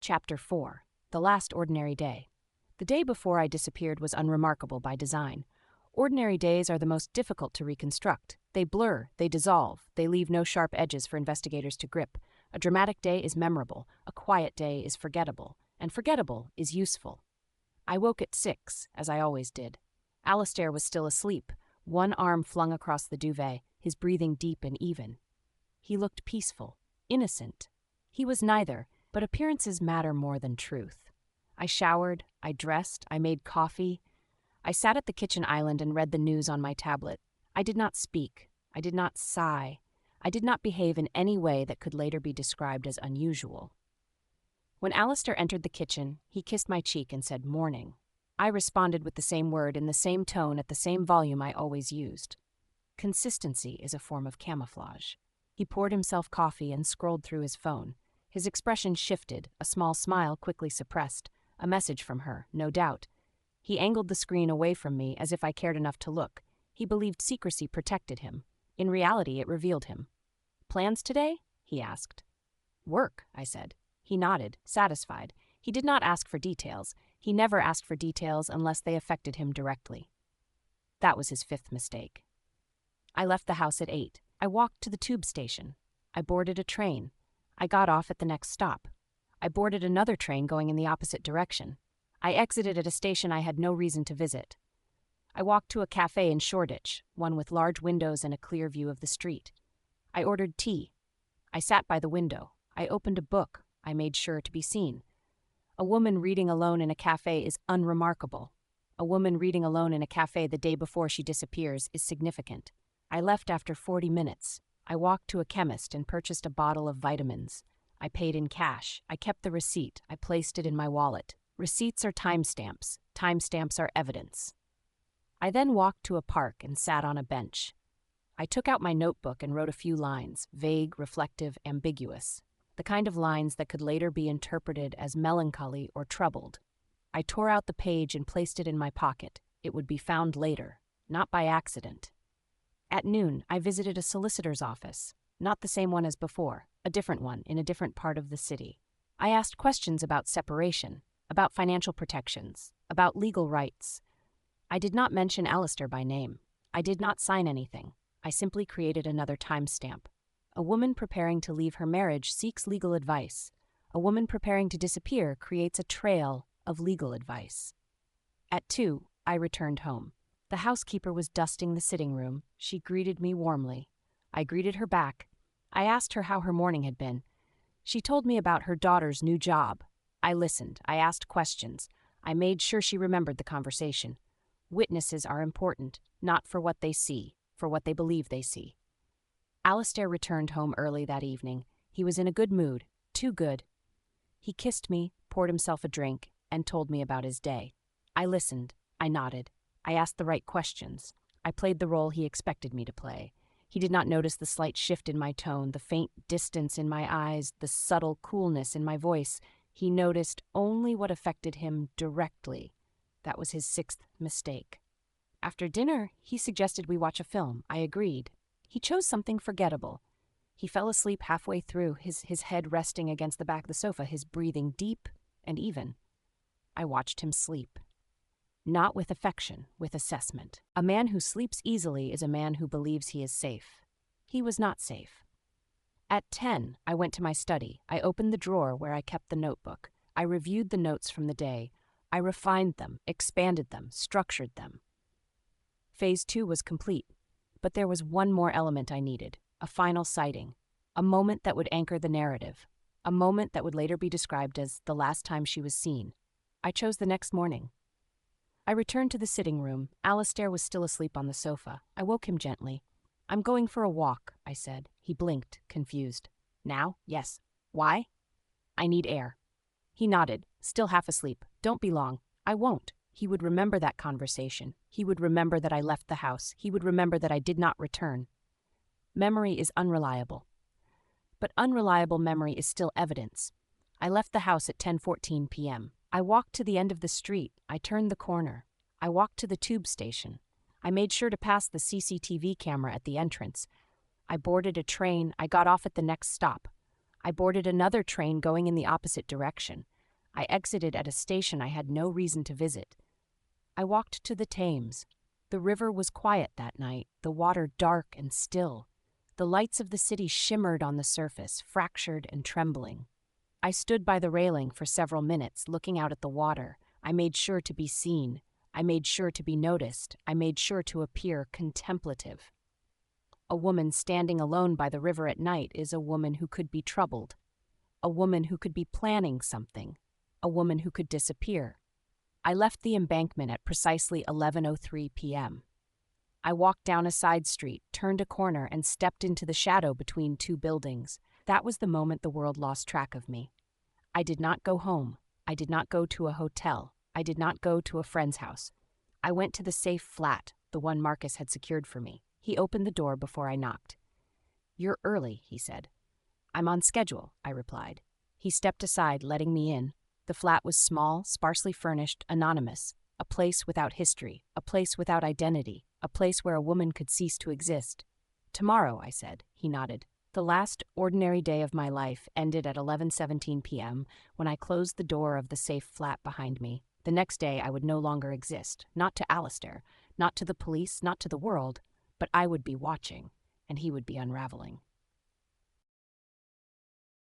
Chapter 4. The Last Ordinary Day. The day before I disappeared was unremarkable by design. Ordinary days are the most difficult to reconstruct. They blur, they dissolve, they leave no sharp edges for investigators to grip. A dramatic day is memorable, a quiet day is forgettable, and forgettable is useful. I woke at 6, as I always did. Alistair was still asleep, one arm flung across the duvet, his breathing deep and even. He looked peaceful, innocent. He was neither, but appearances matter more than truth. I showered, I dressed, I made coffee. I sat at the kitchen island and read the news on my tablet. I did not speak. I did not sigh. I did not behave in any way that could later be described as unusual. When Alistair entered the kitchen, he kissed my cheek and said, "Morning." I responded with the same word in the same tone at the same volume I always used. Consistency is a form of camouflage. He poured himself coffee and scrolled through his phone. His expression shifted, a small smile quickly suppressed. A message from her, no doubt. He angled the screen away from me as if I cared enough to look. He believed secrecy protected him. In reality, it revealed him. "Plans today?" he asked. "Work," I said. He nodded, satisfied. He did not ask for details. He never asked for details unless they affected him directly. That was his 5th mistake. I left the house at 8. I walked to the tube station. I boarded a train. I got off at the next stop. I boarded another train going in the opposite direction. I exited at a station I had no reason to visit. I walked to a cafe in Shoreditch, one with large windows and a clear view of the street. I ordered tea. I sat by the window. I opened a book. I made sure to be seen. A woman reading alone in a cafe is unremarkable. A woman reading alone in a cafe the day before she disappears is significant. I left after 40 minutes. I walked to a chemist and purchased a bottle of vitamins. I paid in cash. I kept the receipt. I placed it in my wallet. Receipts are timestamps. Timestamps are evidence. I then walked to a park and sat on a bench. I took out my notebook and wrote a few lines, vague, reflective, ambiguous, the kind of lines that could later be interpreted as melancholy or troubled. I tore out the page and placed it in my pocket. It would be found later, not by accident. At noon, I visited a solicitor's office, not the same one as before, a different one in a different part of the city. I asked questions about separation, about financial protections, about legal rights. I did not mention Alistair by name. I did not sign anything. I simply created another timestamp. A woman preparing to leave her marriage seeks legal advice. A woman preparing to disappear creates a trail of legal advice. At 2, I returned home. The housekeeper was dusting the sitting room. She greeted me warmly. I greeted her back. I asked her how her morning had been. She told me about her daughter's new job. I listened. I asked questions. I made sure she remembered the conversation. Witnesses are important, not for what they see, for what they believe they see. Alistair returned home early that evening. He was in a good mood, too good. He kissed me, poured himself a drink, and told me about his day. I listened. I nodded. I asked the right questions. I played the role he expected me to play. He did not notice the slight shift in my tone, the faint distance in my eyes, the subtle coolness in my voice. He noticed only what affected him directly. That was his 6th mistake. After dinner, he suggested we watch a film. I agreed. He chose something forgettable. He fell asleep halfway through, his head resting against the back of the sofa, his breathing deep and even. I watched him sleep. Not with affection, with assessment. A man who sleeps easily is a man who believes he is safe. He was not safe. At 10, I went to my study. I opened the drawer where I kept the notebook. I reviewed the notes from the day. I refined them, expanded them, structured them. Phase 2 was complete, but there was one more element I needed, a final sighting, a moment that would anchor the narrative, a moment that would later be described as the last time she was seen. I chose the next morning. I returned to the sitting room. Alistair was still asleep on the sofa. I woke him gently. "I'm going for a walk," I said. He blinked, confused. "Now?" "Yes." "Why?" "I need air." He nodded, still half asleep. "Don't be long." "I won't." He would remember that conversation. He would remember that I left the house. He would remember that I did not return. Memory is unreliable. But unreliable memory is still evidence. I left the house at 10:14 p.m. I walked to the end of the street. I turned the corner. I walked to the tube station. I made sure to pass the CCTV camera at the entrance. I boarded a train. I got off at the next stop. I boarded another train going in the opposite direction. I exited at a station I had no reason to visit. I walked to the Thames. The river was quiet that night, the water dark and still. The lights of the city shimmered on the surface, fractured and trembling. I stood by the railing for several minutes, looking out at the water. I made sure to be seen. I made sure to be noticed. I made sure to appear contemplative. A woman standing alone by the river at night is a woman who could be troubled. A woman who could be planning something. A woman who could disappear. I left the embankment at precisely 11:03 p.m. I walked down a side street, turned a corner, and stepped into the shadow between two buildings. That was the moment the world lost track of me. I did not go home. I did not go to a hotel. I did not go to a friend's house. I went to the safe flat, the one Marcus had secured for me. He opened the door before I knocked. "You're early," he said. "I'm on schedule," I replied. He stepped aside, letting me in. The flat was small, sparsely furnished, anonymous. A place without history, a place without identity, a place where a woman could cease to exist. "Tomorrow," I said. He nodded. The last ordinary day of my life ended at 11:17 p.m. when I closed the door of the safe flat behind me. The next day I would no longer exist, not to Alistair, not to the police, not to the world, but I would be watching, and he would be unraveling.